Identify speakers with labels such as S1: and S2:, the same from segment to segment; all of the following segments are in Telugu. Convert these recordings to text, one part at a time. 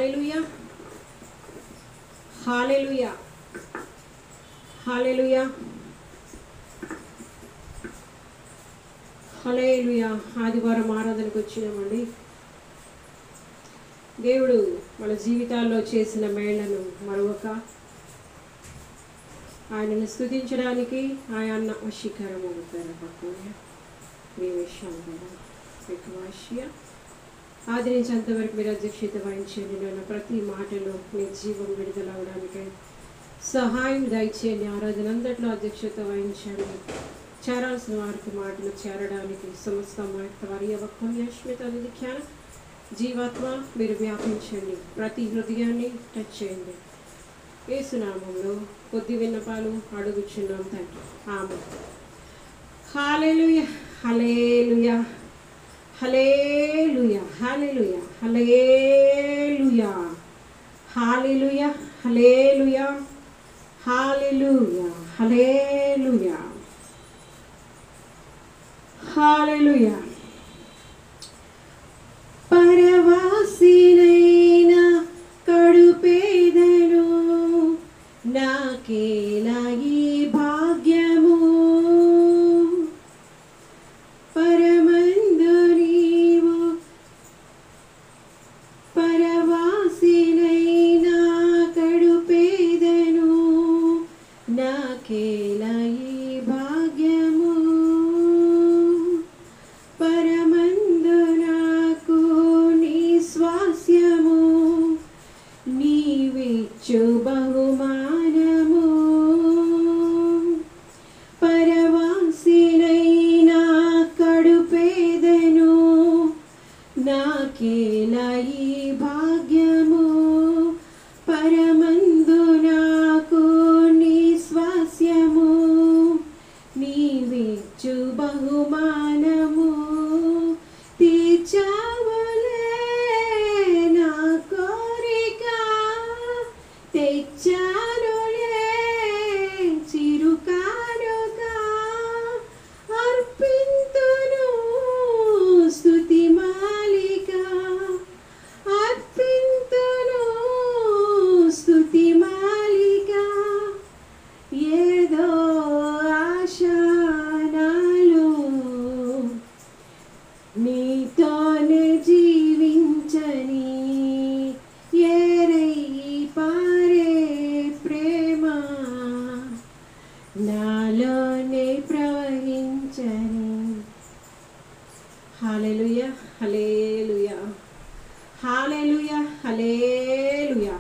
S1: హల్లెలూయా, హల్లెలూయా, హల్లెలూయా, హల్లెలూయా. ఆదివారం ఆరాధనకు వచ్చినామండి. దేవుడు మన జీవితాల్లో చేసిన మేళ్లను మరొక ఆయనను స్తుతించడానికి ఆయన వశీకరము ఆది నుంచి అంతవరకు మీరు అధ్యక్షత వహించండి. నేను ప్రతి మాటలో మీ జీవం విడుదల అవడానికి సహాయం దయచేయండి. ఆరాధన అంతట్లో అధ్యక్షత వహించండి. చేరాల్సిన వారికి మాటలు చేరడానికి సమస్త వారి వక్తం యశ్మిత ధ్యాన జీవాత్మ మీరు వ్యాపించండి. ప్రతి హృదయాన్ని టచ్ చేయండి. యేసునామంలో కొద్ది విన్నపాలు అడుగుచున్నాం తండ్రి, ఆమేన్. హల్లెలూయా, హల్లెలూయా, హల్లెలూయా, హల్లెలూయా, హల్లెలూయా, హల్లెలూయా, హల్లెలూయా, హల్లెలూయా, హల్లెలూయా, హల్లెలూయా. పరవాసినైనా కడుపేదను నాకేలా ఈ భాగ్యము, పరమందు నీవు పరవాసినైనా కడుపేదను నాకేలా ఈ భాగ్యము, పరమందు నాకు నీ స్వాస్యము నీవిచ్చు బహుమానము, పరవాసినైనా కడుపేదను నాకేలా ఈ భాగ్యము, పరమందు నాకు నీ స్వాస్యము నీవిచ్చు బహుమానము, తీర్చావులే నా కోరిక తెచ్చానులే చిరుకానుగా, అర్పింతును స్తుతి మాలిక, అర్పింతును స్తుతి మాలిక, ఏదో ఆశనాలు నీతోనే జీవించని ఏరై పారే ప్రేమ నాలోనే ప్రవహించని. హల్లెలూయా, హల్లెలూయా, హల్లెలూయా, హల్లెలూయా.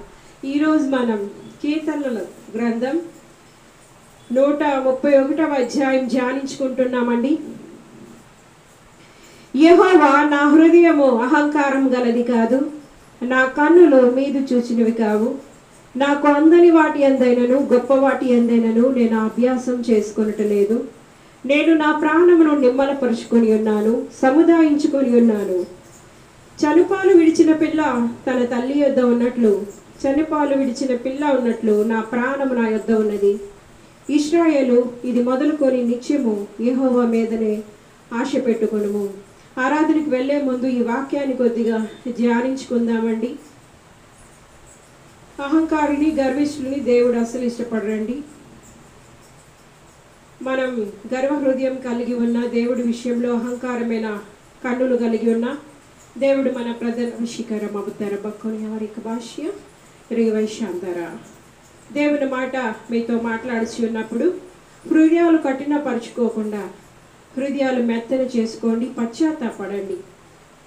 S1: ఈరోజు మనం కీర్తనల గ్రంథం 131వ అధ్యాయం ధ్యానించుకుంటున్నామండి. యెహోవా, నా హృదయము అహంకారం గలది కాదు, నా కన్నులు మీదు చూచినవి కావు. నాకు అందని వాటి అందైనను గొప్ప వాటి అందైనను నేను అభ్యాసం చేసుకొనటలేదు. నేను నా ప్రాణమును నిమ్మలపరుచుకొని ఉన్నాను, సముదాయించుకొని ఉన్నాను. చనుపాలు విడిచిన పిల్ల తన తల్లి యొద్ద ఉన్నట్లు, చనుపాలు విడిచిన పిల్ల ఉన్నట్లు నా ప్రాణము నా యొద్ద ఉన్నది. ఇశ్రాయేలు, ఇది మొదలుకొని నిత్యము యెహోవా మీదనే ఆశ పెట్టుకొనుము. ఆరాధనకు వెళ్లే ముందు ఈ వాక్యాన్ని కొద్దిగా ధ్యానించుకుందామండి. అహంకారిని గర్విష్ఠుని దేవుడు అసలు ఇష్టపడరండి. మనం గర్వ హృదయం కలిగి ఉన్న దేవుడి విషయంలో అహంకారమైన కన్నులు కలిగి ఉన్న దేవుడు మన ప్రధాన వశీకరం అవుతార బక్కుని ఎవరికి భాష్య రేవైశాంతర. దేవుని మాట మీతో మాట్లాడుచు ఉన్నప్పుడు హృదయాలు కఠినపరుచుకోకుండా హృదయాలు మెత్తన చేసుకోండి, పశ్చాత్తాపడండి.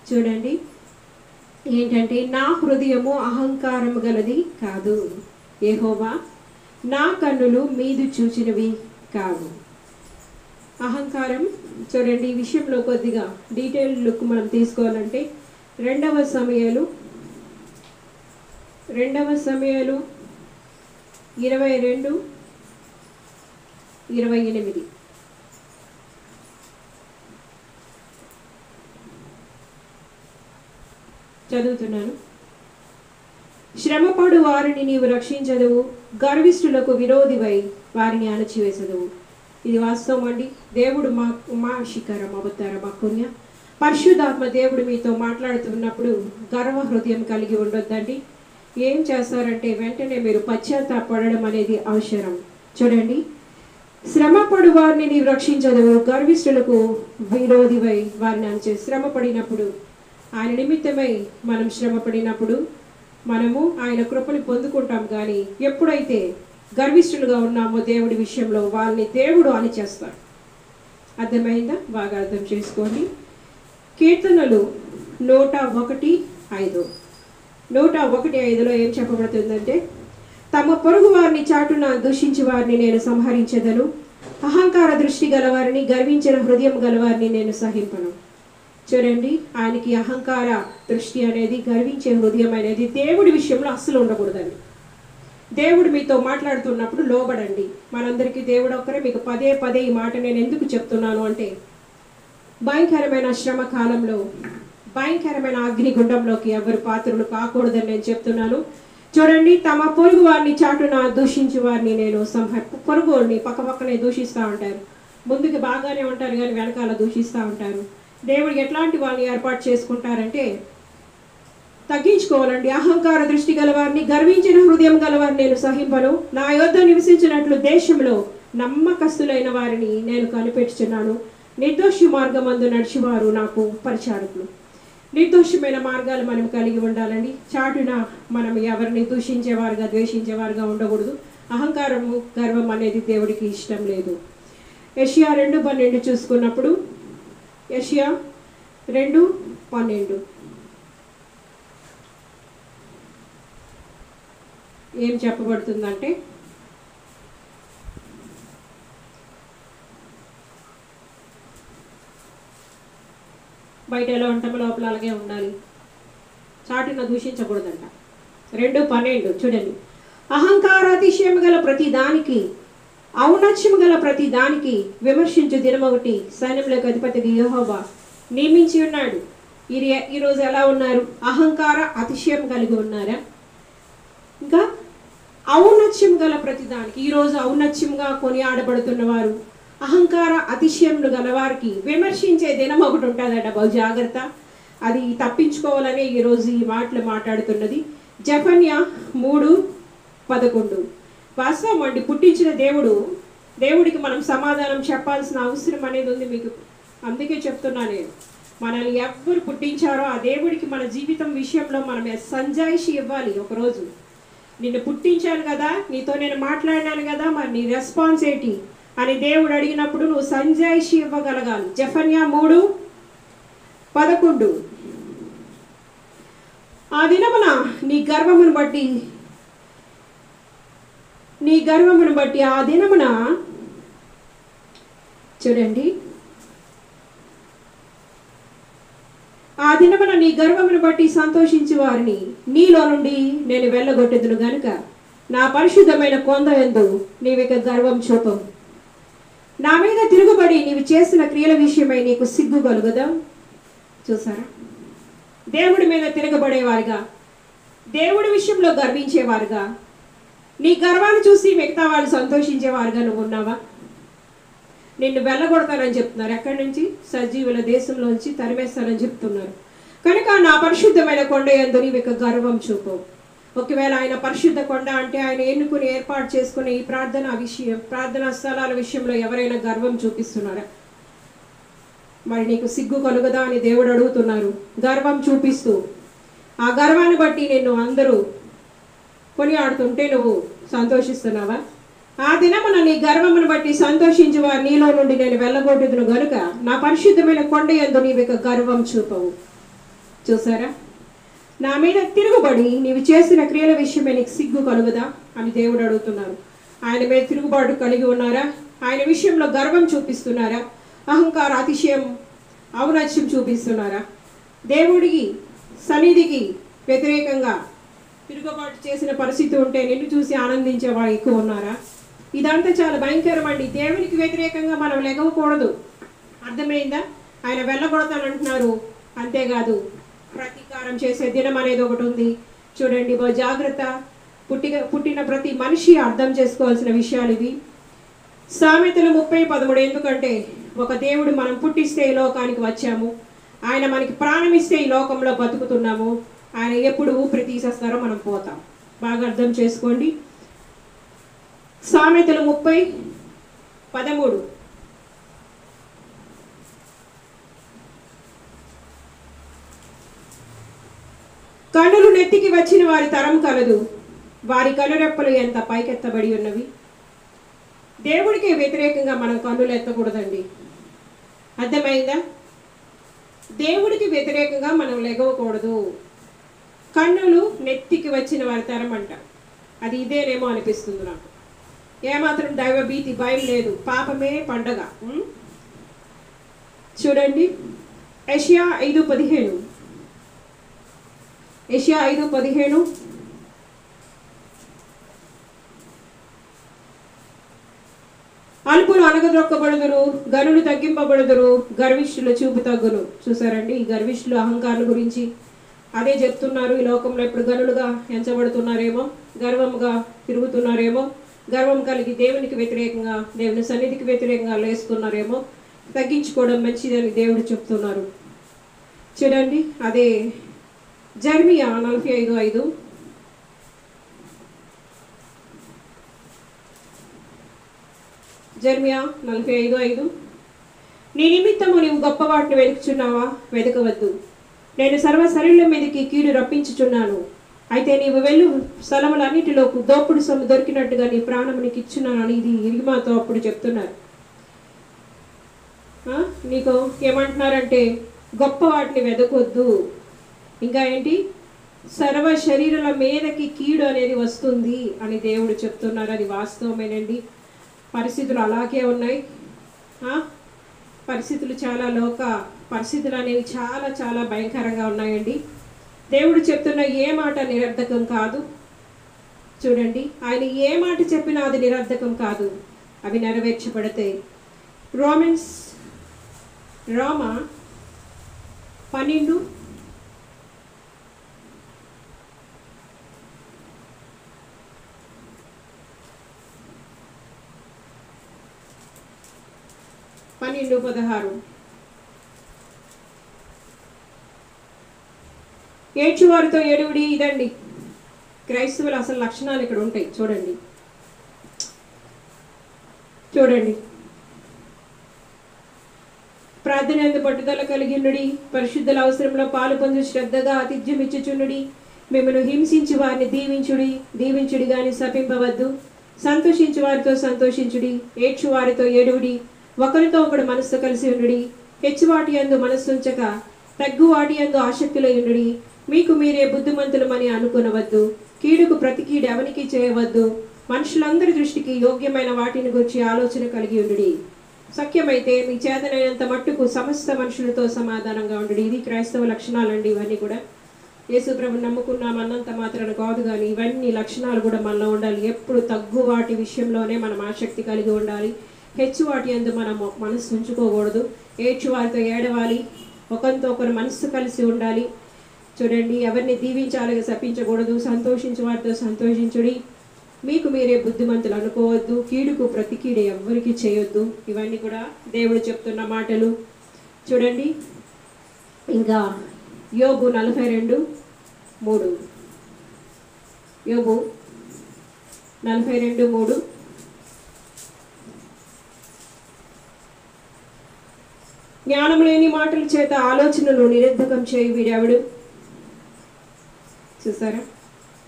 S1: చూడండి ఏంటంటే, నా హృదయము అహంకారము గలది కాదు, యెహోవా నా కన్నులు మీదు చూచినవి కావు. అహంకారం చూడండి, ఈ విషయంలో కొద్దిగా డీటెయిల్ లుక్ మనం తీసుకోవాలంటే 2వ సమూయేలు 22:28 చదువుతున్నాను. శ్రమపడు వారిని నీవు రక్షించదువు, గర్విష్ఠులకు విరోధివై వారిని అణచివేసదువు. ఇది వాస్తవం అండి. దేవుడు మా శిఖరం అవతార మాకున్య పరిశుద్ధాత్మ దేవుడు మీతో మాట్లాడుతున్నప్పుడు గర్వ హృదయం కలిగి ఉండొద్దండి. ఏం చేస్తారంటే వెంటనే మీరు పశ్చాత్తాపడడం అనేది అవసరం. చూడండి, శ్రమపడు వారిని నీవు రక్షించదు, గర్విష్ఠులకు విరోధివై వారిని అంచే. శ్రమ పడినప్పుడు, ఆయన నిమిత్తమై మనం శ్రమ పడినప్పుడు మనము ఆయన కృపని పొందుకుంటాం. కానీ ఎప్పుడైతే గర్విష్ఠులుగా ఉన్నామో దేవుడి విషయంలో వాళ్ళని దేవుడు అణిచేస్తాడు. అర్థమైందా? బాగా అర్థం చేసుకోండి. కీర్తనలు 101:5 101:5లో ఏం చెప్పబడుతుందంటే, తమ పొరుగు వారిని చాటున దూషించి వారిని నేను సంహరించెదను, అహంకార దృష్టి గలవారిని గర్వించిన హృదయం గలవారిని నేను సహింపను. చూడండి, ఆయనకి అహంకార దృష్టి అనేది, గర్వించే హృదయం అనేది దేవుడి విషయంలో అస్సలు ఉండకూడదండి. దేవుడు మీతో మాట్లాడుతున్నప్పుడు లోబడండి. మనందరికీ దేవుడు ఒక్కరే. మీకు పదే పదే ఈ మాట నేను ఎందుకు చెప్తున్నాను అంటే, భయంకరమైన శ్రమ కాలంలో, భయంకరమైన అగ్నిగుండంలోకి ఎవరు పాత్రలు కాకూడదని నేను చెప్తున్నాను. చూడండి, తమ పొరుగు వారిని చాటున దూషించి వారిని నేను పొరుగు వారిని పక్కపక్కనే దూషిస్తూ ఉంటారు. ముందుకు బాగానే ఉంటారు కానీ వెనకాల దూషిస్తూ ఉంటారు. దేవుడికి ఎట్లాంటి వాళ్ళని ఏర్పాటు చేసుకుంటారంటే, తగ్గించుకోవాలండి. అహంకార దృష్టి గలవారిని గర్వించిన హృదయం గలవారిని నేను సహింపను, నా యొద్ద నివసించినట్లు దేశంలో నమ్మకస్తులైన వారిని నేను కనిపెట్టుచున్నాను, నిర్దోషి మార్గమందు నడిచివారు నాకు పరిచారకులు. నిర్దోషమైన మార్గాలు మనం కలిగి ఉండాలండి. చాటున మనం ఎవరిని దూషించేవారుగా ద్వేషించేవారుగా ఉండకూడదు. అహంకారము గర్వం అనేది దేవుడికి ఇష్టం లేదు. యెషయా 2:12 చూసుకున్నప్పుడు, యెషయా 2:12 ఏం చెప్పబడుతుందంటే, బయట ఎలా ఉంటామో లోపల అలాగే ఉండాలి, చాటున దూషించకూడదంట. 2:12 చూడండి, అహంకార అతిశయం గల ప్రతి దానికి, ఔన్నత్యం గల ప్రతి దానికి విమర్శించు దినమొకటి సైన్యములకు అధిపతికి యెహోవా నియమించి ఉన్నాడు. ఈరోజు ఎలా ఉన్నారు? అహంకార అతిశయం కలిగి ఉన్నారా? ఇంకా ఔన్నత్యం గల ప్రతి దానికి, ఈరోజు ఔన్నత్యంగా కొనియాడబడుతున్న వారు, అహంకార అతిశయములు గలవారికి విమర్శించే దినం ఒకటి ఉంటుందట. బహు జాగ్రత్త, అది తప్పించుకోవాలని ఈరోజు ఈ మాటలు మాట్లాడుతున్నది. జెఫన్యా 3:11 వాస్తవం అండి. పుట్టించిన దేవుడికి మనం సమాధానం చెప్పాల్సిన అవసరం అనేది ఉంది మీకు. అందుకే చెప్తున్నా నేను, మనల్ని ఎవరు పుట్టించారో ఆ దేవుడికి మన జీవితం విషయంలో మనం సంజాయిషి ఇవ్వాలి. ఒకరోజు నిన్ను పుట్టించాను కదా, నీతో నేను మాట్లాడినాను కదా, మరి నీ రెస్పాన్స్ ఏంటి అని దేవుడు అడిగినప్పుడు నువ్వు సంజాయిషి ఇవ్వగలగాలి. జెఫన్యా 3:11 ఆ దినమున నీ గర్వమును బట్టి ఆ దినమున, చూడండి, ఆ దినమున నీ గర్వమును బట్టి సంతోషించి వారిని నీలో నుండి నేను వెళ్ళగొట్టెదను గనుక నా పరిశుద్ధమైన కొండ యందు నీవిక గర్వం చూపవు. నా మీద తిరుగుబడి నీవు చేసిన క్రియల విషయమై నీకు సిగ్గు కలుగదా? చూసారా, దేవుడి మీద తిరగబడేవారుగా, దేవుడి విషయంలో గర్వించేవారుగా, నీ గర్వాన్ని చూసి మిగతా వాళ్ళు సంతోషించేవారుగా నువ్వు ఉన్నావా? నిన్ను వెళ్ళగొడతానని చెప్తున్నారు. ఎక్కడి నుంచి? సజీవుల దేశంలోంచి తరిమేస్తానని చెప్తున్నారు. కనుక నా పరిశుద్ధమైన కొండ యందు నీవిక గర్వం చూపవు. ఒకవేళ ఆయన పరిశుద్ధ కొండ అంటే ఆయన ఎన్నుకుని ఏర్పాటు చేసుకునే ఈ ప్రార్థనా స్థలాల విషయంలో ఎవరైనా గర్వం చూపిస్తున్నారా? మరి నీకు సిగ్గు కలుగదా అని దేవుడు అడుగుతున్నారు. గర్వం చూపిస్తూ ఆ గర్వాన్ని బట్టి నిన్ను అందరూ కొనియాడుతుంటే నువ్వు సంతోషిస్తున్నావా? ఆ దినమున నీ గర్వమును బట్టి సంతోషించి వారు నీలో నుండి నేను వెళ్ళగొట్టుదును గనుక నా పరిశుద్ధమైన కొండ యందు నీవిక గర్వం చూపవు. చూసారా, నా మీద తిరుగుబడి నీవు చేసిన క్రియల విషయమే నీకు సిగ్గు కలుగదా అని దేవుడు అడుగుతున్నారు. ఆయన మీద తిరుగుబాటు కలిగి ఉన్నారా? ఆయన విషయంలో గర్వం చూపిస్తున్నారా? అహంకార అతిశయం ఔన్నత్యం చూపిస్తున్నారా? దేవుడికి సన్నిధికి వ్యతిరేకంగా తిరుగుబాటు చేసిన పరిస్థితి ఉంటే నిన్ను చూసి ఆనందించే వాళ్ళు ఎక్కువ ఉన్నారా? ఇదంతా చాలా భయంకరం అండి. దేవునికి వ్యతిరేకంగా మనం లెగవకూడదు. అర్థమైందా? ఆయన వెళ్ళగొడతానంటున్నారు. అంతేకాదు, ప్రతీకారం చేసే దినం అనేది ఒకటి ఉంది. చూడండి, జాగ్రత్త. పుట్టిన ప్రతి మనిషి అర్థం చేసుకోవాల్సిన విషయాలు ఇవి. సామెతలు 30:13 ఎందుకంటే, ఒక దేవుడు మనం పుట్టిస్తే ఈ లోకానికి వచ్చాము, ఆయన మనకి ప్రాణం ఇస్తే ఈ లోకంలో బతుకుతున్నాము. ఆయన ఎప్పుడు ఊపిరి తీసేస్తారో మనం పోతాం. బాగా అర్థం చేసుకోండి. సామెతలు 30:13. కన్నులు నెత్తికి వచ్చిన వారి తరం కలదు, వారి కనురెప్పలు ఎంత పైకెత్తబడి ఉన్నవి. దేవుడికి వ్యతిరేకంగా మనం కన్నులు ఎత్తకూడదండి. అర్థమైందా? దేవుడికి వ్యతిరేకంగా మనం లెగవకూడదు. కన్నులు నెత్తికి వచ్చిన వారి తరం అంట. అది ఇదేనేమో అనిపిస్తుంది నాకు. ఏమాత్రం దైవ భీతి భయం లేదు, పాపమే పండగ. చూడండి, యెషయా 5:15. యెషయా 5:15. అల్పులు అనగదొక్కబడుదురు, గనులు తగ్గింపబడుదురు, గర్విష్ఠుల చూపు తగ్గును. చూసారండి, ఈ గర్విష్ఠులు అహంకారుల గురించి అదే చెప్తున్నారు. ఈ లోకంలో ఇప్పుడు గనులుగా ఎంచబడుతున్నారేమో, గర్వముగా తిరుగుతున్నారేమో, గర్వం కలిగి దేవునికి వ్యతిరేకంగా, దేవుని సన్నిధికి వ్యతిరేకంగా లేస్తున్నారేమో. తగ్గించుకోవడం మంచిదని దేవుడు చెప్తున్నారు. చూడండి, అదే జెర్మియా 45:5. జెర్మియా 45:5. నీ నిమిత్తము నీవు గొప్ప వాటిని వెతుకుచున్నావా? వెతకవద్దు. నేను సర్వ శరీరం మీదకి కీడు రప్పించుచున్నాను. అయితే నీవు వెళ్ళు స్థలములన్నిటిలో దోపుడు సొమ్ము దొరికినట్టుగా నీ ప్రాణము నీకు ఇచ్చున్నాను అని ఇది ఇరిగిమాతో అప్పుడు చెప్తున్నారు. నీకు ఏమంటున్నారంటే గొప్ప వాటిని వెతకొద్దు. ఇంకా ఏంటి? సర్వ శరీరాల మీదకి కీడు అనేది వస్తుంది అని దేవుడు చెప్తున్నారు. అది వాస్తవమేనండి. పరిస్థితులు అలాగే ఉన్నాయి. పరిస్థితులు చాలా పరిస్థితులు అనేవి చాలా చాలా భయంకరంగా ఉన్నాయండి. దేవుడు చెప్తున్న ఏ మాట నిరర్ధకం కాదు. చూడండి, ఆయన ఏ మాట చెప్పినా అది నిరర్ధకం కాదు, అవి నెరవేర్చబడతాయి. రోమ 12 12:16. ఏడ్చువారితో ఏడువుడి. ఇదండి క్రైస్తవుల అసలు లక్షణాలు ఇక్కడ ఉంటాయి. చూడండి, ప్రార్థన యందు పట్టుదల కలిగినుడి, పరిశుద్ధుల అవసరంలో పాలు పొందు శ్రద్ధగా ఆతిథ్యం ఇచ్చుచునుడి. మిమ్మల్ని హింసించి వారిని దీవించుడి గాని శపింపవద్దు. సంతోషించు వారితో సంతోషించుడి, ఏడ్చు వారితో ఏడువుడి. ఒకరితో ఒకడు మనస్సు కలిసి ఉండుడి. హెచ్చువాటి యందు మనస్సుంచక తగ్గువాటి యందు ఆసక్తులై ఉండుడి. మీకు మీరే బుద్ధిమంతులమని అనుకునవద్దు. కీడుకు ప్రతి కీడు ఎవనికి చేయవద్దు. మనుషులందరి దృష్టికి యోగ్యమైన వాటిని గురించి ఆలోచన కలిగి ఉండుడి. సఖ్యమైతే మీ చేతనైనంత మట్టుకు సమస్త మనుషులతో సమాధానంగా ఉండుడి. ఇది క్రైస్తవ లక్షణాలండి. ఇవన్నీ కూడా యేసు ప్రభువుని నమ్ముకున్నాం అన్నంత మాత్రాన కాదు, కానీ ఇవన్నీ లక్షణాలు కూడా మనలో ఉండాలి. ఎప్పుడు తగ్గు వాటి విషయంలోనే మనం ఆసక్తి కలిగి ఉండాలి. హెచ్చు వాటి యందు మనం మనస్సు ఉంచుకోకూడదు. ఏడ్చు వారితో ఏడవాలి, ఒకరితో ఒకరు మనస్సు కలిసి ఉండాలి. చూడండి, ఎవరిని దీవించాలి శపించకూడదు. సంతోషించు వారితో సంతోషించుడి. మీకు మీరే బుద్ధిమంతులు అనుకోవద్దు. కీడుకు ప్రతి కీడు ఎవ్వరికి చేయొద్దు. ఇవన్నీ కూడా దేవుడు చెప్తున్న మాటలు. చూడండి, ఇంకా యోబు 42:3. యోబు 42:3. జ్ఞానం లేని మాటల చేత ఆలోచనలు నిరర్ధకం చేయి వీడెవడు. చూసారా,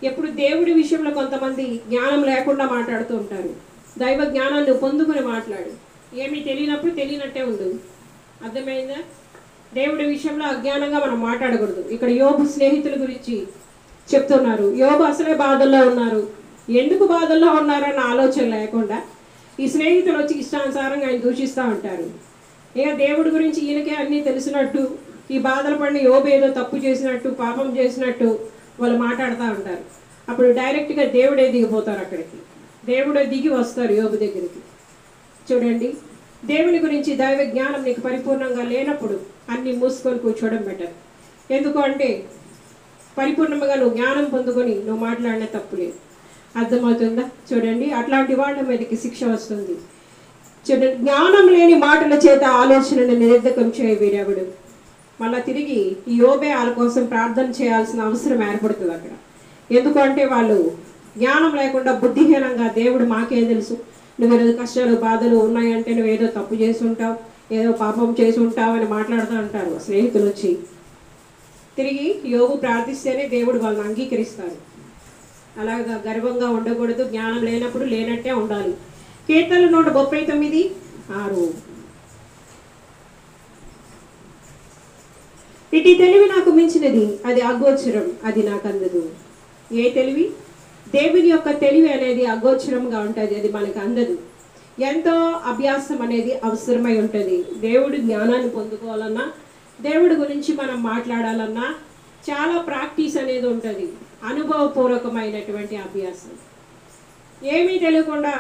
S1: ఎప్పుడు దేవుడి విషయంలో కొంతమంది జ్ఞానం లేకుండా మాట్లాడుతూ ఉంటారు. దైవ జ్ఞానాన్ని పొందుకుని మాట్లాడు. ఏమీ తెలియనప్పుడు తెలియనట్టే ఉండు. అర్థమైందా? దేవుడి విషయంలో అజ్ఞానంగా మనం మాట్లాడకూడదు. ఇక్కడ యోబు స్నేహితుల గురించి చెప్తున్నారు. యోబు అసలే బాధల్లో ఉన్నారు. ఎందుకు బాధల్లో ఉన్నారన్న ఆలోచన లేకుండా ఈ స్నేహితులు వచ్చి ఇష్టానుసారంగా ఆయన దూషిస్తూ ఉంటారు. ఇక దేవుడి గురించి ఈయనకే అన్నీ తెలిసినట్టు, ఈ బాధలు పడిన యోబు ఏదో తప్పు చేసినట్టు, పాపం చేసినట్టు వాళ్ళు మాట్లాడుతూ ఉంటారు. అప్పుడు డైరెక్ట్గా దేవుడే దిగిపోతారు. అక్కడికి దేవుడే దిగి వస్తారు యోబు దగ్గరికి. చూడండి, దేవుని గురించి దైవ జ్ఞానం నీకు పరిపూర్ణంగా లేనప్పుడు అన్నీ మూసుకొని కూర్చోవడం బెటర్. ఎందుకు అంటే పరిపూర్ణంగా నువ్వు జ్ఞానం పొందుకొని నువ్వు మాట్లాడిన తప్పు లేదు. అర్థమవుతుందా? చూడండి, అట్లాంటి వాళ్ళ మీదకి శిక్ష వస్తుంది. చూడండి, జ్ఞానం లేని మాటల చేత ఆలోచనను నిరర్ధకం చేయ వీడెవడు. మళ్ళీ తిరిగి ఈ యోబే వాళ్ళ కోసం ప్రార్థన చేయాల్సిన అవసరం ఏర్పడుతుంది అక్కడ. ఎందుకంటే వాళ్ళు జ్ఞానం లేకుండా బుద్ధిహీనంగా దేవుడు మాకేం తెలుసు, నువ్వు ఏదో కష్టాలు బాధలు ఉన్నాయంటే నువ్వు ఏదో తప్పు చేసి ఉంటావు, ఏదో పాపం చేసి ఉంటావు అని మాట్లాడుతూ ఉంటారు స్నేహితులు వచ్చి. తిరిగి యోబు ప్రార్థిస్తేనే దేవుడు వాళ్ళని అంగీకరిస్తారు. అలాగా గర్వంగా ఉండకూడదు, జ్ఞానం లేనప్పుడు లేనట్టే ఉండాలి. కీర్తనలు 139:6. ఇటు తెలివి నాకు మించినది, అది అగోచరం, అది నాకు అందదు. ఏ తెలివి? దేవుని యొక్క తెలివి అనేది అగోచరంగా ఉంటుంది, అది మనకు అందదు. ఎంతో అభ్యాసం అనేది అవసరమై ఉంటుంది. దేవుడు జ్ఞానాన్ని పొందుకోవాలన్నా, దేవుడి గురించి మనం మాట్లాడాలన్నా చాలా ప్రాక్టీస్ అనేది ఉంటుంది, అనుభవపూర్వకమైనటువంటి అభ్యాసం. ఏమీ తెలియకుండా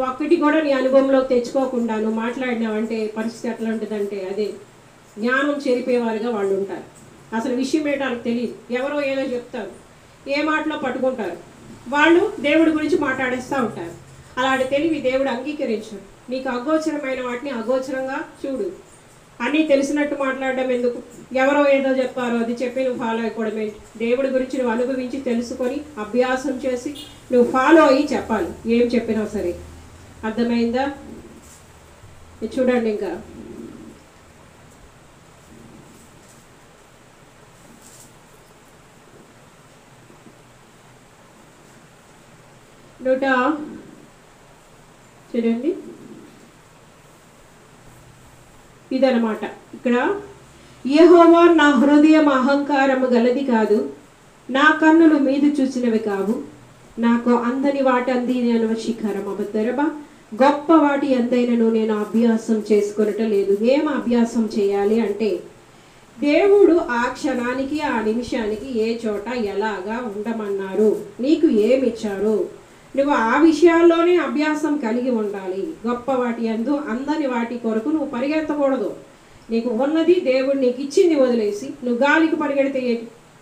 S1: ఒక్కటి కూడా నీ అనుభవంలోకి తెచ్చుకోకుండా నువ్వు మాట్లాడినావంటే పరిస్థితి ఎట్లా ఉంటుందంటే అదే జ్ఞానం చెరిపేవారుగా వాళ్ళు ఉంటారు. అసలు విషయం ఏంటో వాళ్ళకి తెలియదు, ఎవరో ఏదో చెప్తారు, ఏ మాటలో పట్టుకుంటారు, వాళ్ళు దేవుడి గురించి మాట్లాడేస్తూ ఉంటారు. అలాంటి తెలివి దేవుడు అంగీకరించడు. నీకు అగోచరమైన వాటిని అగోచరంగా చూడు. అన్నీ తెలిసినట్టు మాట్లాడడం ఎందుకు? ఎవరో ఏదో చెప్పారో అది చెప్పి నువ్వు ఫాలో అయిపోవడమే. దేవుడి గురించి నువ్వు అనుభవించి తెలుసుకొని అభ్యాసం చేసి నువ్వు ఫాలో అయ్యి చెప్పాలి ఏం చెప్పినా సరే. అర్థమైందా? చూడండి ఇంకా చూడండి ఇదనమాట. ఇక్కడ యెహోవా నా హృదయం అహంకారము గలది కాదు, నా కన్నులు మీదు చూసినవి కావు, నాకు అందని వాటి అంది నేను శిఖరం అబద్ధరబా, గొప్ప వాటి ఎంతైనను నేను అభ్యాసం చేసుకొనట లేదు. ఏం అభ్యాసం చేయాలి అంటే దేవుడు ఆ క్షణానికి ఆ నిమిషానికి ఏ చోట ఎలాగా ఉండమన్నారు, నీకు ఏమిచ్చారు, నువ్వు ఆ విషయాల్లోనే అభ్యాసం కలిగి ఉండాలి. గొప్ప వాటి యందు అందని వాటి కొరకు నువ్వు పరిగెత్తకూడదు. నీకు ఉన్నది దేవుడు నీకు ఇచ్చింది వదిలేసి నువ్వు గాలికి పరిగెడితే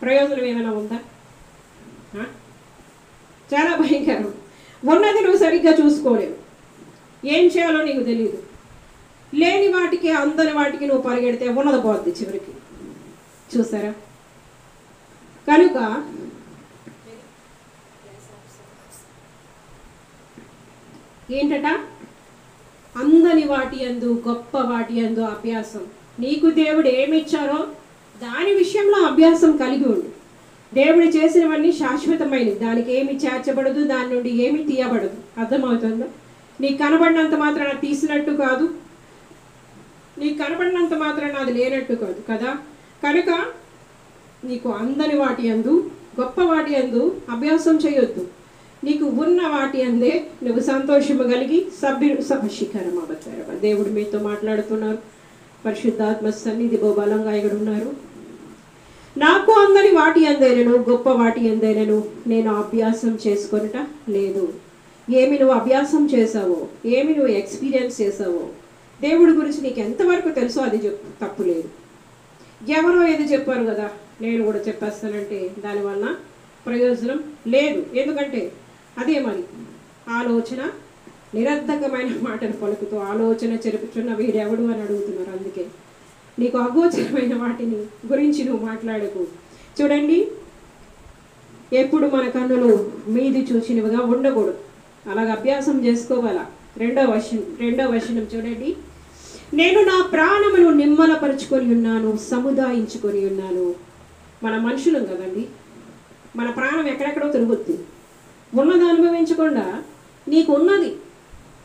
S1: ప్రయోజనం ఏమైనా ఉందా? చాలా భయంకరం. ఉన్నది నువ్వు సరిగ్గా చూసుకోలేవు, ఏం చేయాలో నీకు తెలియదు. లేని వాటికి అందని వాటికి నువ్వు పరిగెడితే ఉన్నది పోద్ది చివరికి. చూసారా? కనుక ఏంటట? అందని వాటి యందు గొప్ప వాటి యందు అభ్యాసం. నీకు దేవుడు ఏమిచ్చారో దాని విషయంలో అభ్యాసం కలిగి ఉండు. దేవుడు చేసినవన్నీ శాశ్వతమైనవి, దానికి ఏమి చేర్చబడదు, దాని నుండి ఏమి తీయబడదు. అర్థమవుతుందా? నీకు కనబడినంత మాత్రాన తీసినట్టు కాదు, నీకు కనబడినంత మాత్రాన అది లేనట్టు కాదు కదా. కనుక నీకు అందని వాటి యందు గొప్ప వాటి యందు అభ్యాసం చేయొద్దు. నీకు ఉన్న వాటి అందే నువ్వు సంతోషము కలిగి శిఖరం అబద్ధరబా. దేవుడు మీతో మాట్లాడుతున్నారు, పరిశుద్ధాత్మ సన్నిధి బలంగా ఇక్కడ ఉన్నారు. నాకు అందని వాటి అందైనను గొప్ప వాటి అందైనను నేను అభ్యాసం చేసుకొనట లేదు. ఏమి నువ్వు అభ్యాసం చేసావో, ఏమి నువ్వు ఎక్స్పీరియన్స్ చేసావో, దేవుడి గురించి నీకు ఎంతవరకు తెలుసో అది చెప్పు, తప్పు లేదు. ఎవరో ఏదో చెప్పారు కదా నేను కూడా చెప్పేస్తానంటే దానివల్ల ప్రయోజనం లేదు. ఎందుకంటే అదే మరి ఆలోచన నిరర్ధకమైన మాటలు పలుకుతూ ఆలోచన చెరుపుచున్న వీడెవడు అని అడుగుతున్నారు. అందుకే నీకు అగోచరమైన వాటిని గురించి నువ్వు మాట్లాడకు. చూడండి, ఎప్పుడు మన కన్నులు మీది చూసినవిగా ఉండకూడదు, అలాగ అభ్యాసం చేసుకోవాలా. రెండో వచనం చూడండి. నేను నా ప్రాణమును నిమ్మలపరుచుకొని ఉన్నాను, సముదాయించుకొని ఉన్నాను. మన మనుషులం కదండి, మన ప్రాణం ఎక్కడెక్కడో తిరుగుద్ది. ఉన్నది అనుభవించకుండా నీకు ఉన్నది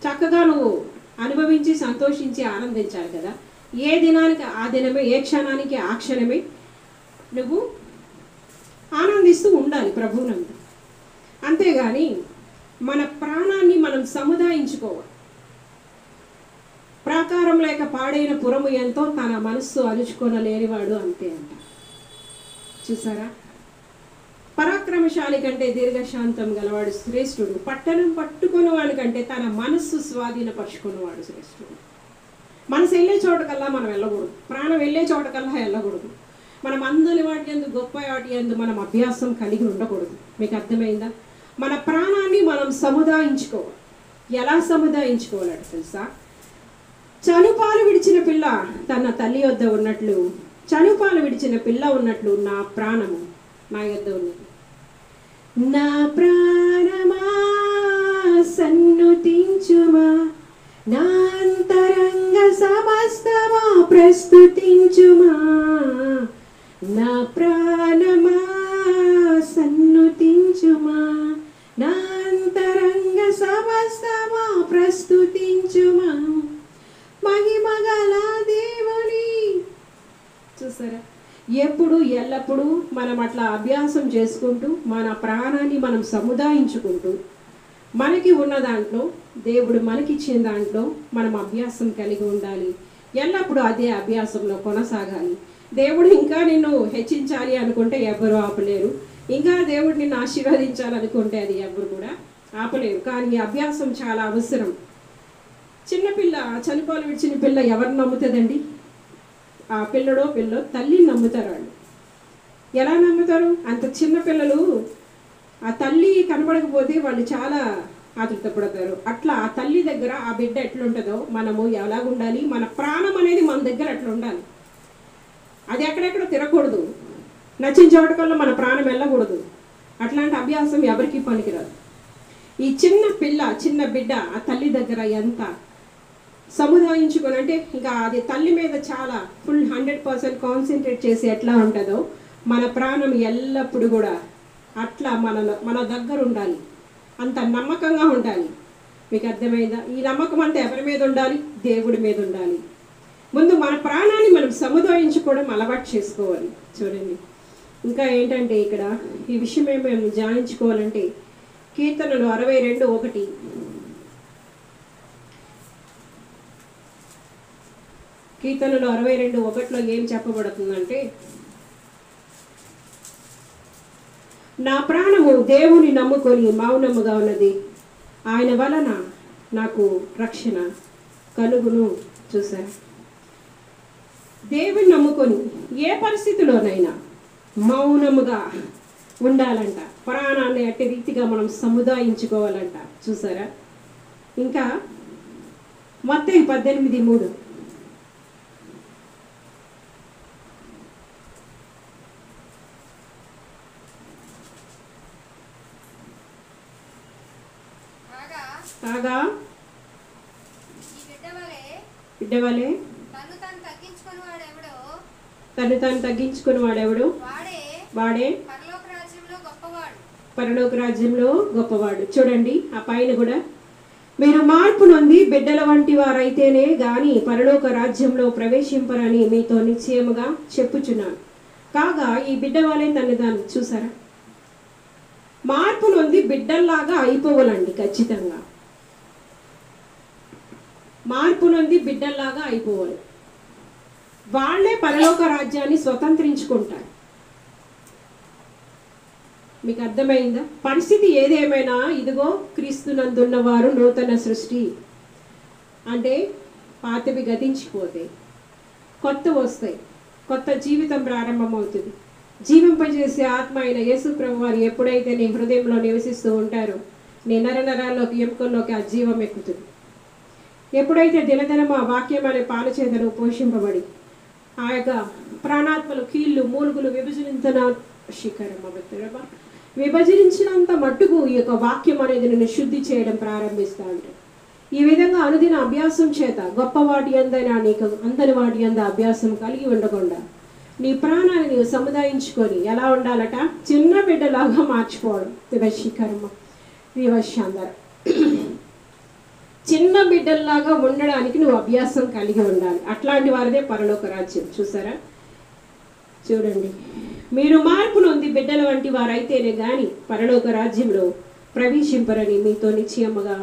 S1: చక్కగా నువ్వు అనుభవించి సంతోషించి ఆనందించాలి కదా. ఏ దినానికి ఆ దినమే, ఏ క్షణానికి ఆ క్షణమే నువ్వు ఆనందిస్తూ ఉండాలి ప్రభువునందు. అంతేగాని మన ప్రాణాన్ని మనం సముదాయించుకోవాలి. ప్రాకారం లేక పాడైన పురము ఎంతో తన మనస్సు అరుచుకొనలేనివాడు అంతే అంట. చూసారా? పరాక్రమశాలి కంటే దీర్ఘశాంతం గలవాడు శ్రేష్ఠుడు, పట్టణం పట్టుకున్నవాడి కంటే తన మనస్సు స్వాధీనపరుచుకున్నవాడు శ్రేష్ఠుడు. మనసు వెళ్ళే చోటకల్లా మనం వెళ్ళకూడదు, ప్రాణం వెళ్ళే చోటకల్లా వెళ్ళకూడదు. మనం అందని వాటి యందు గొప్ప వాటి యందు మనం అభ్యాసం కలిగి ఉండకూడదు. మీకు అర్థమైందా? మన ప్రాణాన్ని మనం సముదాయించుకోవాలి. ఎలా సముదాయించుకోవాలంటే తెలుసా? చనుపాలు విడిచిన పిల్ల తన తల్లి వద్ద ఉన్నట్లు చనుపాలు విడిచిన పిల్ల ఉన్నట్లు నా ప్రాణము నా యొద్ద ఉన్నది. నా ప్రాణమా సన్నుతించుమా, నా అంతరంగ సమస్తమా ప్రస్తుతించుమా. నా ప్రాణమా సన్నుతించుమా, నా అంతరంగ సమస్తమా ప్రస్తుతించుమా. మహిమగల దేవుని. చూసారా, ఎప్పుడు ఎల్లప్పుడూ మనం అట్లా అభ్యాసం చేసుకుంటూ మన ప్రాణాన్ని మనం సముదాయించుకుంటూ మనకి ఉన్న దాంట్లో, దేవుడు మనకిచ్చిన దాంట్లో మనం అభ్యాసం కలిగి ఉండాలి. ఎల్లప్పుడూ అదే అభ్యాసంలో కొనసాగాలి. దేవుడు ఇంకా నిన్ను హెచ్చించాలి అనుకుంటే ఎవరు ఆపలేరు. ఇంకా దేవుడు నిన్ను ఆశీర్వదించాలనుకుంటే అది ఎవరు కూడా ఆపలేరు. కానీ ఈ అభ్యాసం చాలా అవసరం. చిన్నపిల్ల, చనిపోలు విడిచిన పిల్ల ఎవరిని నమ్ముతుందండి? ఆ పిల్లడో పిల్లో తల్లిని నమ్ముతారు. వాళ్ళు ఎలా నమ్ముతారు? అంత చిన్న పిల్లలు ఆ తల్లి కనబడకపోతే వాళ్ళు చాలా ఆతృతపడతారు. అట్లా ఆ తల్లి దగ్గర ఆ బిడ్డ ఎట్లుంటుందో మనము ఎలాగుండాలి, మన ప్రాణం అనేది మన దగ్గర అట్లా ఉండాలి. అది ఎక్కడెక్కడ తిరగకూడదు, నచ్చిన చోటకల్లా మన ప్రాణం వెళ్ళకూడదు. అట్లాంటి అభ్యాసం ఎవరికి పనికిరాదు. ఈ చిన్న పిల్ల, చిన్న బిడ్డ ఆ తల్లి దగ్గర ఎంత సముదాయించుకొని, అంటే ఇంకా అది తల్లి మీద చాలా ఫుల్ 100% కాన్సన్ట్రేట్ చేసి ఎట్లా ఉంటుందో మన ప్రాణం ఎల్లప్పుడూ కూడా అట్లా మన దగ్గర ఉండాలి. అంత నమ్మకంగా ఉండాలి. మీకు అర్థమైందా? ఈ నమ్మకం అంతా ఎవరి మీద ఉండాలి? దేవుడి మీద ఉండాలి. ముందు మన ప్రాణాన్ని మనం సముదాయించుకోవడం అలవాటు చేసుకోవాలి. చూడండి, ఇంకా ఏంటంటే ఇక్కడ ఈ విషయమే మేము ధ్యానించుకోవాలంటే కీర్తనలు 62:1. కీర్తనలు 62:1లో ఏం చెప్పబడుతుందంటే, నా ప్రాణము దేవుని నమ్ముకొని మౌనముగా ఉన్నది, ఆయన వలన నాకు రక్షణ కలుగును. చూసారు, దేవుని నమ్ముకొని ఏ పరిస్థితిలోనైనా మౌనముగా ఉండాలంట. ప్రాణాన్ని అట్టి రీతిగా మనం సముదాయించుకోవాలంట. చూసారా, ఇంకా మత్తయి 18:3. కాగా బిడ్డవలే తను తాను తగ్గించుకుని వాడెవడు వాడే పరలోక రాజ్యంలో గొప్పవాడు. చూడండి, ఆ పైన కూడా మీరు మార్పు నొంది బిడ్డల వంటి వారైతేనే గాని పరలోక రాజ్యంలో ప్రవేశింపరని మీతో నిశ్చయముగా చెప్పుచున్నాను. కాగా ఈ బిడ్డ వాళ్ళే తను తాను. చూసారా, మార్పు నొంది బిడ్డల్లాగా అయిపోవాలండి. ఖచ్చితంగా మార్పు నొంది బిడ్డల్లాగా అయిపోవాలి. వాళ్ళే పరలోక రాజ్యాన్ని స్వతంత్రించుకుంటారు. మీకు అర్థమైందా? పరిస్థితి ఏదేమైనా ఇదిగో క్రీస్తునందున్న వారు నూతన సృష్టి. అంటే పాతవి గతించిపోతాయి, కొత్త వస్తాయి, కొత్త జీవితం ప్రారంభమవుతుంది. జీవింపజేసే ఆత్మ అయిన యేసు ప్రభు వారు ఎప్పుడైతే నీ హృదయంలో నివసిస్తూ ఉంటారో నీ నరనరాల్లోకి, ఎముకల్లోకి ఆ జీవం ఎక్కుతుంది. ఎప్పుడైతే దినదినం ఆ వాక్యం అనే పాల చేతను పోషింపబడి ఆ యొక్క ప్రాణాత్మలు, కీళ్ళు, మూలుగులు విభజించినంత మట్టుకు ఈ యొక్క వాక్యం అనేది నిన్ను శుద్ధి చేయడం ప్రారంభిస్తూ ఉంటాడు. ఈ విధంగా అనుదిన అభ్యాసం చేత గొప్ప వాటి అందైనా నీకు అందని వాటి అంద అభ్యాసం కలిగి ఉండకుండా నీ ప్రాణాన్ని నీవు సముదాయించుకొని ఎలా ఉండాలట? చిన్న బిడ్డలాగా మార్చుకోవడం. వివశాందర చిన్న బిడ్డల్లాగా ఉండడానికి నువ్వు అభ్యాసం కలిగి ఉండాలి. అట్లాంటి వారిదే పరలోక రాజ్యం. చూసారా, చూడండి, మీరు మార్పు నొంది బిడ్డల వంటి వారైతేనే గాని పరలోక రాజ్యంలో ప్రవేశింపరని మీతో నిశ్చయముగా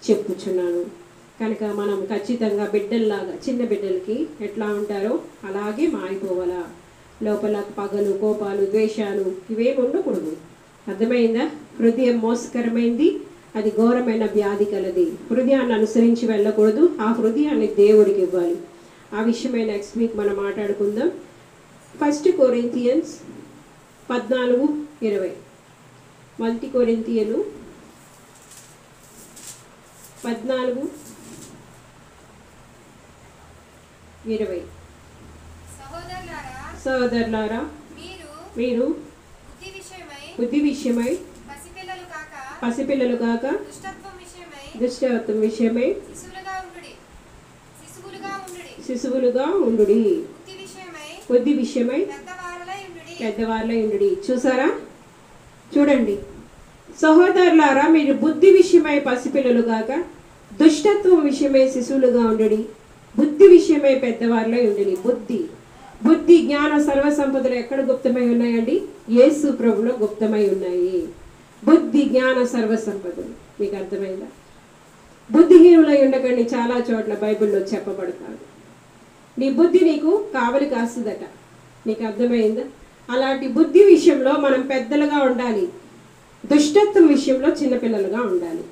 S1: చెప్పుచున్నాను. కనుక మనం ఖచ్చితంగా బిడ్డల్లాగా, చిన్న బిడ్డలకి ఎట్లా ఉంటారో అలాగే మారిపోవాలా. లోపల పగలు, కోపాలు, ద్వేషాలు ఇవేమి ఉండకూడదు. అర్థమైందా? హృదయం మోసకరమైంది, అది ఘోరమైన వ్యాధి కలది. హృదయాన్ని అనుసరించి వెళ్ళకూడదు, ఆ హృదయాన్ని దేవుడికి ఇవ్వాలి. ఆ విషయమే నెక్స్ట్ వీక్ మనం మాట్లాడుకుందాం. 1 కొరింథియన్స్ 14:20. 1 కొరింథీయులు 14:20. సోదరులారా, మీరు బుద్ధి విషయమై పసిపిల్లలు కాక దుష్టత్వం విషయమై శిశువులుగా ఉండుడి. బుద్ధి విషయమై పెద్దవాళ్ళై ఉండుడి. చూసారా, చూడండి, సహోదరులారా, మీరు బుద్ధి విషయమై పసిపిల్లలు కాక దుష్టత్వం విషయమై శిశువులుగా ఉండుడి. బుద్ధి విషయమై పెద్దవాళ్ళై ఉండుడి. బుద్ధి జ్ఞాన సర్వసంపదలు ఎక్కడ గుప్తమై ఉన్నాయండి? యేసు ప్రభులో గుప్తమై ఉన్నాయి. బుద్ధి జ్ఞాన సర్వసంపదలు. మీకు అర్థమైందా? బుద్ధిహీనులై ఉండకండి చాలా చోట్ల బైబిల్లో చెప్పబడతాడు. నీ బుద్ధి నీకు కావలి కాస్తుందట. నీకు అర్థమైందా? అలాంటి బుద్ధి విషయంలో మనం పెద్దలుగా ఉండాలి. దుష్టత్వం విషయంలో చిన్నపిల్లలుగా ఉండాలి.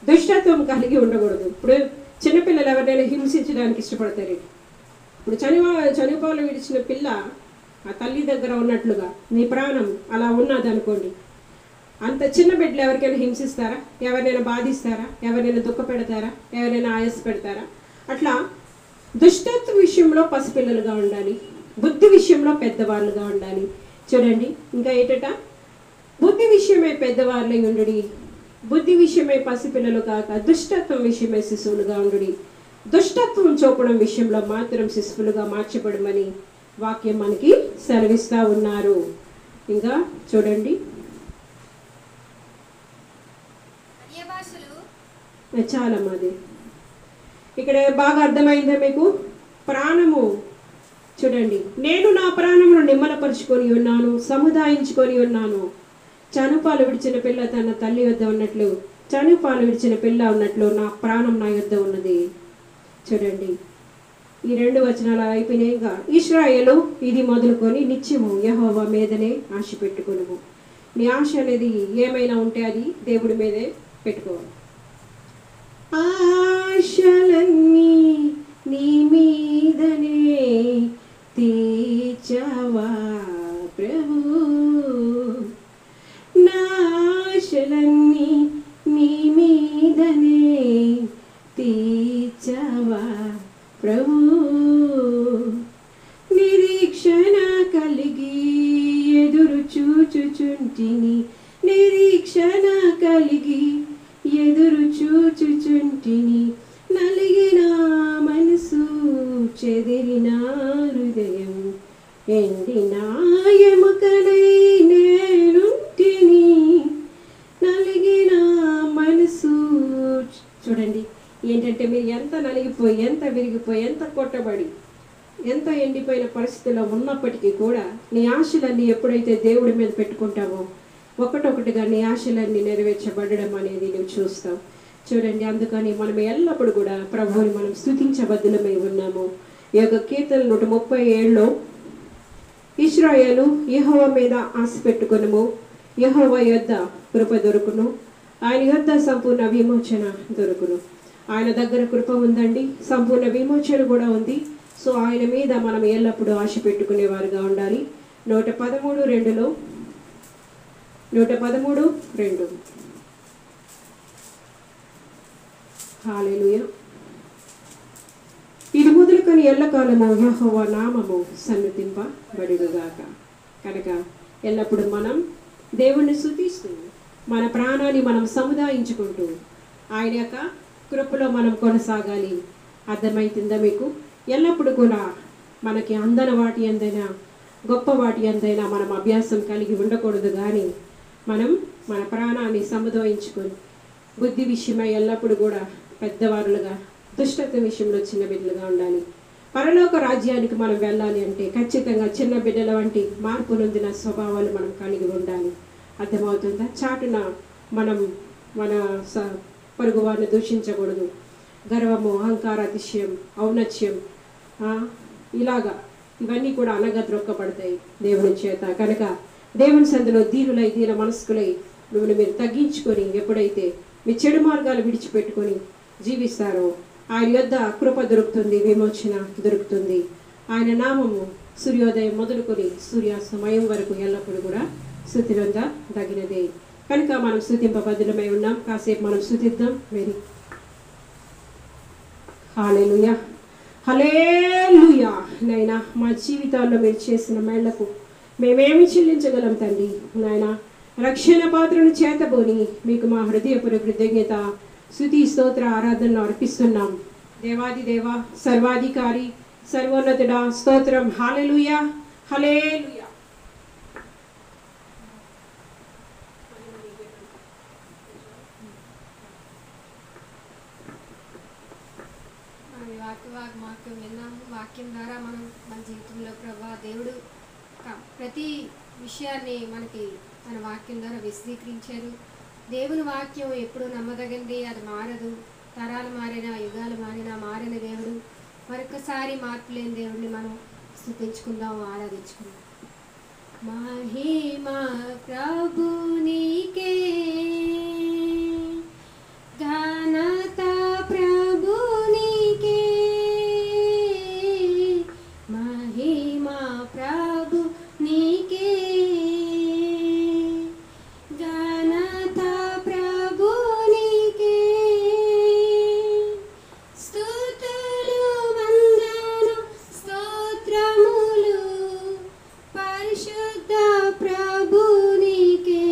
S1: దుష్టత్వం కలిగి ఉండకూడదు. ఇప్పుడు చిన్నపిల్లలు ఎవరినైనా హింసించడానికి ఇష్టపడతారు. ఇప్పుడు చనిపోలు విడిచిన పిల్ల ఆ తల్లి దగ్గర ఉన్నట్లుగా నీ ప్రాణం అలా ఉన్నది అనుకోండి. అంత చిన్న బిడ్డలు ఎవరికైనా హింసిస్తారా? ఎవరినైనా బాధిస్తారా? ఎవరినైనా దుఃఖ పెడతారా? ఎవరైనా ఆయాస పెడతారా? అట్లా దుష్టత్వ విషయంలో పసిపిల్లలుగా ఉండాలి. బుద్ధి విషయంలో పెద్దవాళ్ళుగా ఉండాలి. చూడండి, ఇంకా ఏంటట? బుద్ధి విషయమై పెద్దవాళ్ళై ఉండుడి. బుద్ధి విషయమై పసిపిల్లలు కాక దుష్టత్వం విషయమై శిశువులుగా ఉండుడి. దుష్టత్వం చూపడం విషయంలో మాత్రం శిశువులుగా మార్చబడమని వాక్యం మనకి సెలవిస్తూ ఉన్నారు. ఇంకా చూడండి, చాలా మాది ఇక్కడ బాగా అర్థమైందా మీకు? ప్రాణము చూడండి, నేను నా ప్రాణమును నిమ్మలపరుచుకొని ఉన్నాను, సముదాయించుకొని ఉన్నాను. చనుపాలు విడిచిన పిల్ల తన తల్లి వద్ద ఉన్నట్లు, చనుపాలు విడిచిన పిల్ల ఉన్నట్లు నా ప్రాణం నా యొద్ద ఉన్నది. చూడండి, ఈ 2 వచనాలు అయిపోయినాయిగా. ఇశ్రాయేలు, ఇది మొదలుకొని నిత్యము యెహోవా మీదనే ఆశ పెట్టుకొనుము. నీ ఆశ అనేది ఏమైనా ఉంటే అది దేవుడి మీదే పెట్టుకోవాలి. ఆశలన్నీ నీ మీదనే తీర్చవా ప్రభు, నా ఆశలన్నీ నీ మీదనే తీర్చవా ప్రభు. నిరీక్షణ కలిగి ఎదురు చూచుచుంటిని, నిరీక్షణ కలిగి ఎదురు చూచుచుంటిని. నలిగిన మనసు, చెదిరిన హృదయం, ఎండిన ఎముకలై నేనుంటిని. నలిగిన మనసు. చూడండి, ఏంటంటే మీరు ఎంత నలిగిపోయి, ఎంత విరిగిపోయి, ఎంత కొట్టబడి, ఎంత ఎండిపోయిన పరిస్థితిలో ఉన్నప్పటికీ కూడా నీ ఆశలన్నీ ఎప్పుడైతే దేవుడి మీద పెట్టుకుంటావో ఒకటొకటిగా నీ ఆశలన్నీ నెరవేర్చబడడం అనేది నువ్వు చూస్తావు. చూడండి, అందుకని మనం ఎల్లప్పుడూ కూడా ప్రభువుని మనం స్తుతించబద్ధులమై ఉన్నాము. ఈ యొక్క కీర్తన 137లో ఇశ్రాయేలు, యెహోవా మీద ఆశ పెట్టుకొనుము, యెహోవా యొద్ద కృప దొరుకును, ఆయన యొద్ద సంపూర్ణ విమోచన దొరుకును. ఆయన దగ్గర కృప ఉందండి, సంపూర్ణ విమోచన కూడా ఉంది. సో ఆయన మీద మనం ఎల్లప్పుడూ ఆశ పెట్టుకునేవారుగా ఉండాలి. 113:2లో 113:2 హల్లెలూయా. ఇది మొదలుకొని ఎల్లకాలము యెహోవా నామము సన్నుతింపబడునుగాక. కనుక ఎల్లప్పుడూ మనం దేవుణ్ణి స్తుతిస్తూ మన ప్రాణాన్ని మనం సముదాయించుకుంటూ ఆయన యొక్క కృపలో మనం కొనసాగాలి. అర్థమవుతుందా మీకు? ఎల్లప్పుడూ కూడా మనకి అందని వాటి ఎందైనా గొప్ప వాటి ఎందైనా మనం అభ్యాసం కలిగి ఉండకూడదు, కానీ మనం మన ప్రాణాన్ని సముదాయించుకొని బుద్ధి విషయమై ఎల్లప్పుడూ కూడా పెద్దవారులుగా, దుష్టత్వ విషయంలో చిన్న బిడ్డలుగా ఉండాలి. పరలోక రాజ్యానికి మనం వెళ్ళాలి అంటే ఖచ్చితంగా చిన్న బిడ్డల వంటి మార్పు నొందిన స్వభావాలు మనం కలిగి ఉండాలి. అర్థమవుతుందా? చాటున మనం మన పొరుగు వారిని దూషించకూడదు. గర్వము, అహంకార, అతిశయం, ఔన్నత్యం, ఇలాగా ఇవన్నీ కూడా అనగద్రొక్కబడతాయి దేవుని చేత. కనుక దేవుని సందులో దీనులై, దీన మనస్కులై మిమ్మల్ని మీరు తగ్గించుకొని ఎప్పుడైతే మీ చెడు మార్గాలు విడిచిపెట్టుకొని జీవిస్తారో ఆయన యొద్ద కృప దొరుకుతుంది, విమోచన దొరుకుతుంది. ఆయన నామము సూర్యోదయం మొదలుకొని సూర్యాస్తమయం వరకు ఎల్లప్పుడూ కూడా స్తుతినంగా తగినదే. కనుక మనం స్తుతింపబద్ధులమై ఉన్నాం. కాసేపు మనం స్తుతిద్దాం. వెరీ హల్లెలూయా, హల్లెలూయా. నాయనా మా జీవితాల్లో మీరు చేసిన మేళ్లకు మేమేమి చెల్లించగలం తండ్రి. నాయన రక్షణ పాత్రను చేతబోని మీకు మా హృదయపూర్వక కృతజ్ఞత, స్తుతి, స్తోత్ర, ఆరాధనలు అర్పిస్తున్నాం. దేవాది దేవ, సర్వాధికారి, సర్వోన్నతుడా, స్తోత్రం. హల్లెలూయా, హల్లెలూయా.
S2: వాక్యం విన్నాము. వాక్యం ద్వారా మనం మన జీవితంలో ప్రభా దేవుడు ప్రతి విషయాన్ని మనకి తన వాక్యం ద్వారా విశదీకరించారు. దేవుని వాక్యం ఎప్పుడు నమ్మదగింది, అది మారదు. తరాలు మారినా, యుగాలు మారినా మారిన దేవుడు. మరొకసారి మార్పు లేని దేవుడిని మనం స్తుతించుకుందాం, ఆరాధించుకుందాం. మహిమ ప్రభు నీకే, ఘనత ప్రభు నీకే, మహిమ ప్రభు నీకే, ఘనత ప్రభు నీకే, స్తుతులు వందన స్తోత్రములు, పరిశుద్ధ ప్రభు నీకే,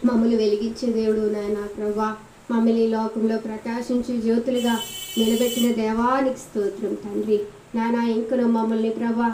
S2: మమ్మల్ని వెలిగించే దేవుడు నాయన ప్రభా, మమ్మల్ని ఈ లోకంలో ప్రకాశించే జ్యోతులుగా నిలబెట్టిన దేవానికి స్తోత్రం తండ్రి. నాయన ఇంకను మమ్మల్ని ప్రభా